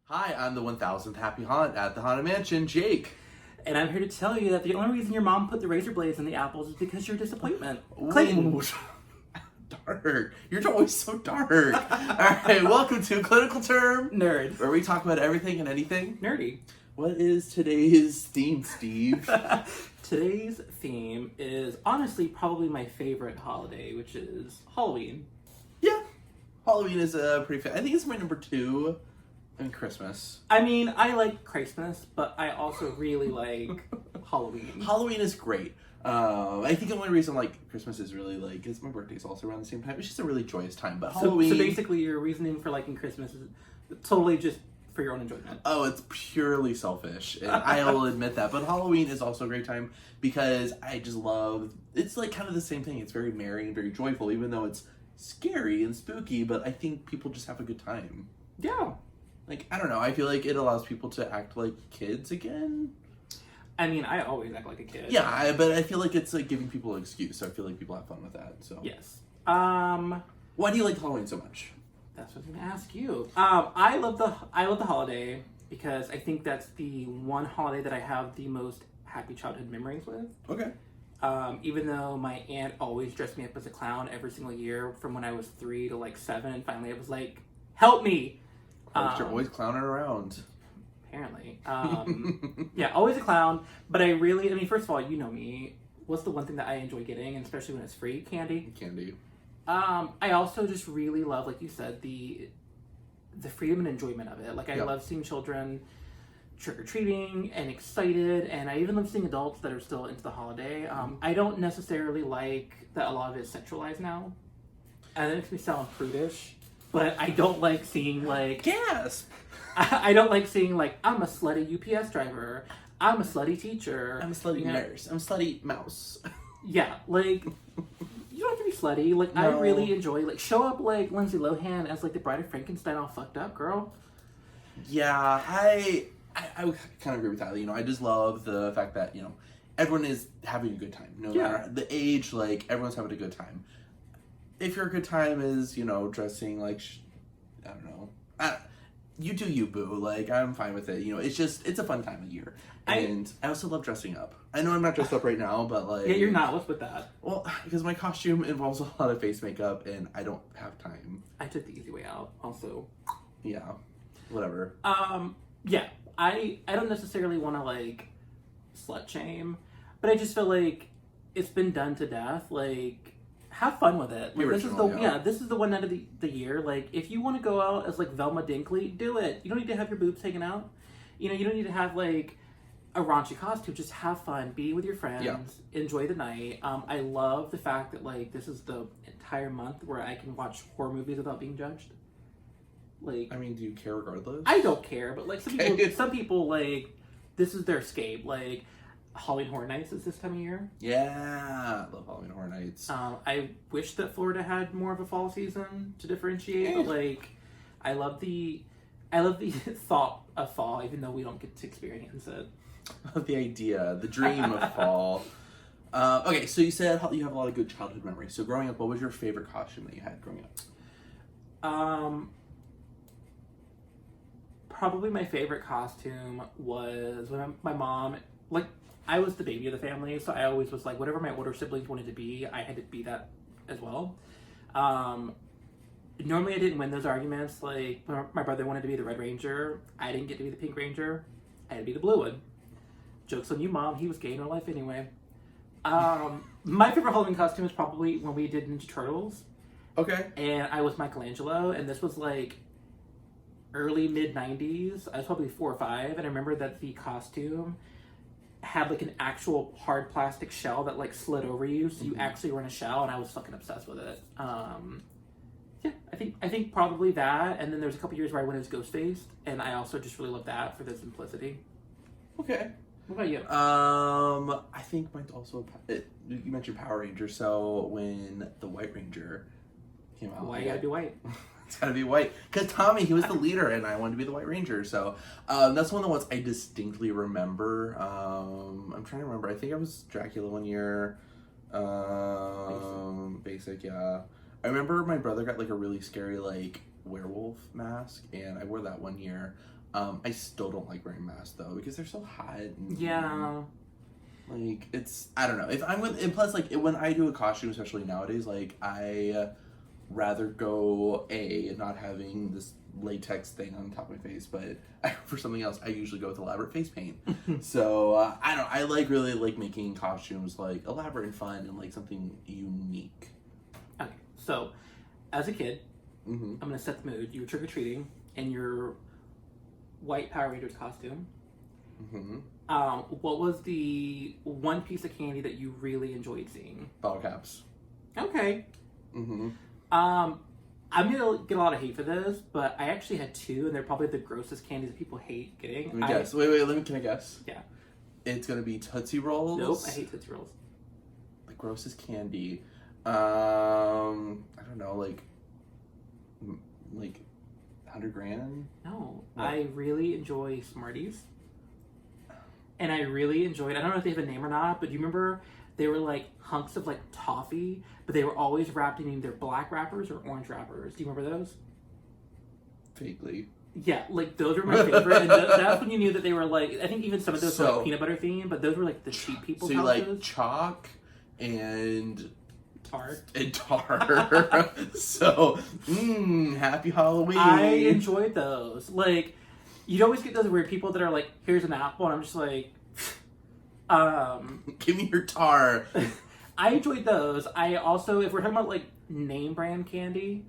Hi, I'm the 1000th Happy Haunt at the Haunted Mansion, Jake. And I'm here to tell you that the only reason your mom put the razor blades in the apples is because you're a disappointment. Clayton. Ooh, dark. You're always so dark. Alright, welcome to Clinical Term, Nerd. where we talk about everything and anything. Nerdy. What is today's theme, Steve? Today's theme is honestly probably my favorite holiday, which is Halloween. Yeah, Halloween is I think it's my number 2 and Christmas. I mean, I like Christmas, but I also really like Halloween. Halloween is great. I think the only reason Christmas is really is my birthday's also around the same time. It's just a really joyous time. But Halloween. So basically, your reasoning for liking Christmas is totally just for your own enjoyment. Oh, it's purely selfish, and I will admit that. But Halloween is also a great time because I just love. It's like kind of the same thing. It's very merry and very joyful, even though it's scary and spooky. But I think people just have a good time. Yeah. I don't know. I feel like it allows people to act like kids again. I mean, I always act like a kid. Yeah, but I feel like it's like giving people an excuse. So I feel like people have fun with that. So Yes. Why do you like Halloween so much? That's what I was gonna ask you. I love the holiday because I think that's the one holiday that I have the most happy childhood memories with. Okay. Even though my aunt always dressed me up as a clown every single year from when I was 3 to 7, and finally I was like, "Help me!" You're always clowning around. Apparently, yeah, always a clown. But I mean, first of all, you know me. What's the one thing that I enjoy getting, and especially when it's free? Candy. Candy. I also just really love, like you said, the freedom and enjoyment of it. I love seeing children trick-or-treating and excited, and I even love seeing adults that are still into the holiday. I don't necessarily like that a lot of it is sexualized now. And that makes me sound prudish, but I don't like seeing, Gasp! I don't like seeing, I'm a slutty UPS driver, I'm a slutty teacher. I'm a slutty nurse. I'm a slutty mouse. Yeah, you don't have to be slutty. No. I really enjoy, show up like Lindsay Lohan as, the Bride of Frankenstein all fucked up, girl. Yeah, I kind of agree with that. I just love the fact that, everyone is having a good time. No matter the age, everyone's having a good time. If your good time is, dressing I don't know. You do you, boo. I'm fine with it. It's a fun time of year. And I also love dressing up. I know I'm not dressed up right now, but Yeah, you're not. What's with that? Well, because my costume involves a lot of face makeup, and I don't have time. I took the easy way out, also. Yeah. Whatever. Yeah. I don't necessarily want to, slut shame, but I just feel like it's been done to death. Have fun with it. This is the one night of the year. If you want to go out as Velma Dinkley, do it. You don't need to have your boobs taken out. You don't need to have a raunchy costume. Just have fun, be with your friends, enjoy the night. I love the fact that this is the entire month where I can watch horror movies without being judged. I mean, do you care regardless? I don't care, but some people this is their escape. Halloween Horror Nights is this time of year. Yeah, I love Halloween Horror Nights. I wish that Florida had more of a fall season to differentiate, but I love the thought of fall, even though we don't get to experience it. The idea, the dream of fall. Okay, so you said you have a lot of good childhood memories. So growing up, what was your favorite costume that you had growing up? Probably my favorite costume was when my mom, I was the baby of the family, so I always was whatever my older siblings wanted to be, I had to be that as well. Normally I didn't win those arguments. When my brother wanted to be the Red Ranger, I didn't get to be the Pink Ranger. I had to be the Blue one. Joke's on you, Mom. He was gay in real life anyway. My favorite Halloween costume is probably when we did Ninja Turtles. Okay. And I was Michelangelo, and this was early mid-90s. I was probably 4 or 5, and I remember that the costume had an actual hard plastic shell that slid over you, so you actually were in a shell, and I was fucking obsessed with it. Yeah, I think probably that, and then there was a couple years where I went as Ghostface, and I also just really love that for the simplicity. Okay. What about you? I think mine's also you mentioned Power Ranger, so when the White Ranger came out, Why you gotta be white? It's gotta be white. Because Tommy, he was the leader, and I wanted to be the White Ranger. So that's one of the ones I distinctly remember. I'm trying to remember. I think I was Dracula one year. Basic, yeah. I remember my brother got a really scary werewolf mask, and I wore that one year. I still don't like wearing masks though because they're so hot. And, yeah. Like it's I don't know if I'm with and plus like when I do a costume, especially nowadays, like I rather go not having this latex thing on top of my face, but for something else, I usually go with elaborate face paint. So I like really like making costumes like elaborate and fun and like something unique. Okay, so as a kid, I'm gonna set the mood. You were trick or treating in your white Power Rangers costume. What was the one piece of candy that you really enjoyed seeing? Bottle caps. Okay. I'm gonna get a lot of hate for this, but I actually had two, and they're probably the grossest candies that people hate getting. Let me guess. Wait. Can I guess? Yeah. It's gonna be Tootsie Rolls. Nope, I hate Tootsie Rolls. The grossest candy. I don't know, like 100 grand. No, what? I really enjoy Smarties, and I really enjoyed. I don't know if they have a name or not, but do you remember? They were like hunks of like toffee, but they were always wrapped in either black wrappers or orange wrappers. Do you remember those? Vaguely. Yeah, like those were my favorite, and that's when you knew that they were like. I think even some of those were like peanut butter themed, but those were like the cheap people's houses. So you like chalk and tart and tar. So, happy Halloween. I enjoyed those. Like, you'd always get those weird people that are like, "Here's an apple," and I'm just like. Give me your tar. I enjoyed those. I also, if we're talking about like name brand candy,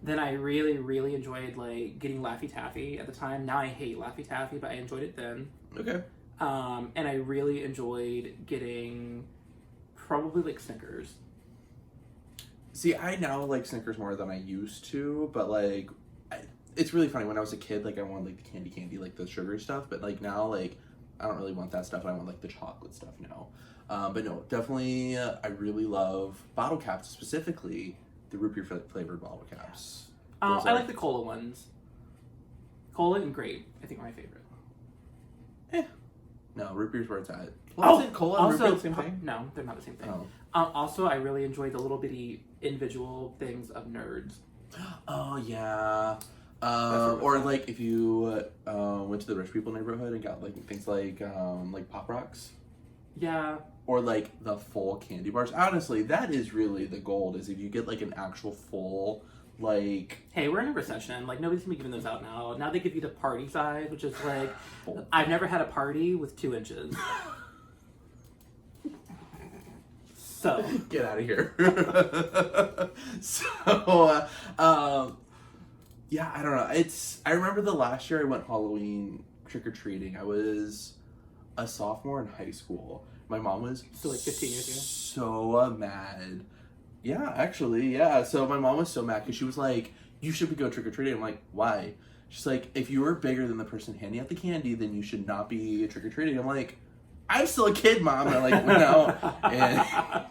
then I really, really enjoyed like getting Laffy Taffy at the time. Now I hate Laffy Taffy, but I enjoyed it then. Okay. And I really enjoyed getting probably like Snickers. See, I now like Snickers more than I used to, but like, it's really funny. When I was a kid, like I wanted like the candy, like the sugary stuff, but like now, like. I don't really want that stuff. I want like the chocolate stuff now. But no, definitely, I really love bottle caps, specifically the root beer flavored bottle caps. I like the cola ones. Cola and grape, I think, are my favorite. No, root beer's where it's at. Cola and root beer the same thing? No, they're not the same thing. Oh. Also, I really enjoyed the little bitty individual things of Nerds. Oh yeah. Or like if you went to the rich people neighborhood and got like things like Pop Rocks. Yeah. Or like the full candy bars. Honestly, that is really the gold. Is if you get like an actual full like. Hey, we're in a recession. Like nobody's gonna be giving those out now. Now they give you the party size, which is like I've never had a party with 2 inches. So get out of here. So. Yeah, I don't know. I remember the last year I went Halloween trick-or-treating. I was a sophomore in high school. My mom was so like 15 years ago. So mad. Yeah, actually, yeah. So my mom was so mad because she was like, "You should go trick-or-treating." I'm like, "Why?" She's like, "If you were bigger than the person handing out the candy, then you should not be trick-or-treating." I'm like, "I'm still a kid, Mom." And I'm like, "No."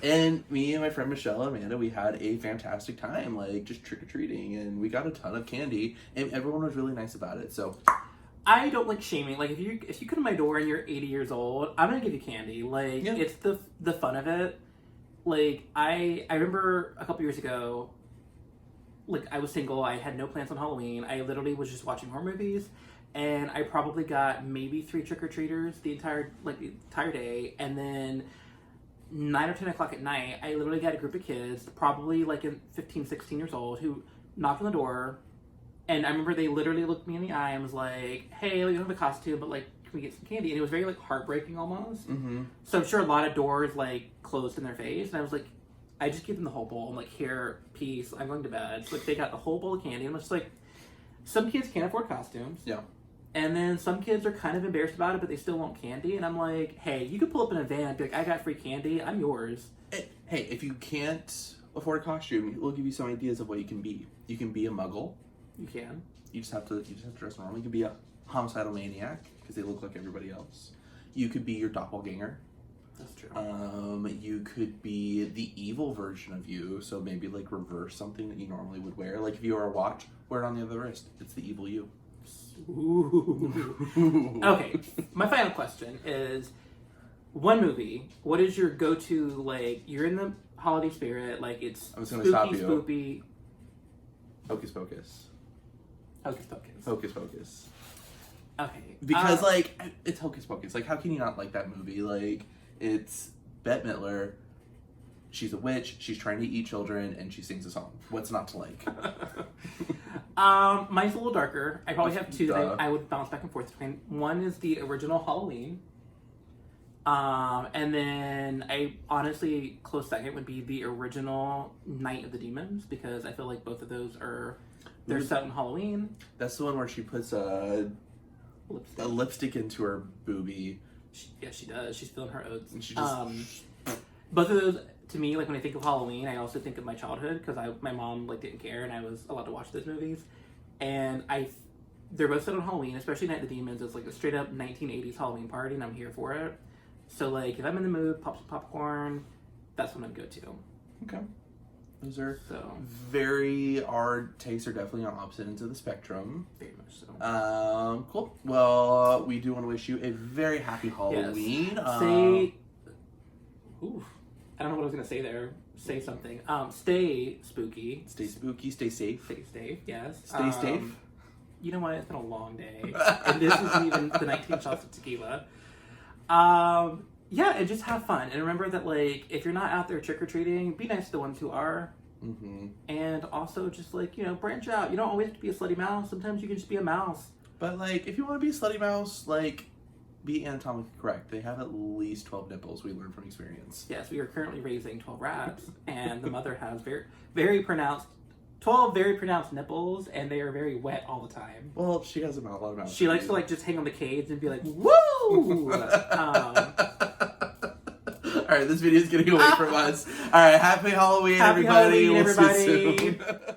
And me and my friend Michelle and Amanda, we had a fantastic time, like, just trick-or-treating, and we got a ton of candy, and everyone was really nice about it, so. I don't like shaming. Like, if you come to my door and you're 80 years old, I'm gonna give you candy. Like, It's the fun of it. Like, I remember a couple years ago, like, I was single, I had no plans on Halloween, I literally was just watching horror movies, and I probably got maybe 3 trick-or-treaters the entire day, and then 9 or 10 o'clock at night, I literally got a group of kids, probably like 15, 16 years old, who knocked on the door. And I remember they literally looked me in the eye and was like, "Hey, we don't have a costume, but like, can we get some candy?" And it was very like heartbreaking almost. Mm-hmm. So I'm sure a lot of doors like closed in their face. And I was like, I just gave them the whole bowl. I'm like, "Here, peace. I'm going to bed." So like, they got the whole bowl of candy. And I'm just like, some kids can't afford costumes. Yeah. And then some kids are kind of embarrassed about it, but they still want candy. And I'm like, hey, you could pull up in a van and be like, "I got free candy. I'm yours." Hey, if you can't afford a costume, we'll give you some ideas of what you can be. You can be a muggle. You can. You just have to dress normal. You can be a homicidal maniac because they look like everybody else. You could be your doppelganger. That's true. You could be the evil version of you. So maybe like reverse something that you normally would wear. Like if you were a watch, wear it on the other wrist. It's the evil you. Ooh. Okay, my final question is, one movie, what is your go-to, like, you're in the holiday spirit, like, it's I was gonna stop you. Spoopy. Hocus Pocus. Hocus Pocus. Hocus Pocus. Okay. Because, like, it's Hocus Pocus. Like, how can you not like that movie? Like, it's Bette Midler. She's a witch. She's trying to eat children, and she sings a song. What's not to like? Mine's a little darker. I probably have two that I would bounce back and forth between. One is the original Halloween. And then I honestly, close second would be the original Night of the Demons, because I feel like both of those they're set on Halloween. That's the one where she puts a lipstick into her boobie. She does. She's feeling her oats. And she just... both of those, to me, like when I think of Halloween, I also think of my childhood, because my mom like didn't care and I was allowed to watch those movies. And they're both set on Halloween, especially Night of the Demons. It's like a straight up 1980s Halloween party, and I'm here for it. So like if I'm in the mood, pop some popcorn, that's what I'm go to. Okay. Those are our tastes are definitely on opposite ends of the spectrum. Very much so. Cool. Well, we do want to wish you a very happy Halloween. Yes. I don't know what I was gonna say there. Say something. Stay spooky. Stay spooky. Stay safe. Stay safe. Yes. Stay safe. You know what? It's been a long day, and this isn't even the 19 shots of tequila. Yeah, and just have fun. And remember that, like, if you're not out there trick-or-treating, be nice to the ones who are. Mm-hmm. And also just, like, branch out. You don't always have to be a slutty mouse. Sometimes you can just be a mouse. But, like, if you want to be a slutty mouse, like, be anatomically correct. They have at least 12 nipples, we learned from experience. Yes, we are currently raising 12 rats, and the mother has 12 very pronounced nipples, and they are very wet all the time. Well, she has a lot of mouths. She likes to, like, just hang on the cage and be like, woo! All right, this video is getting away from us. All right, happy Halloween, everybody. Happy Halloween, everybody. We'll see you soon.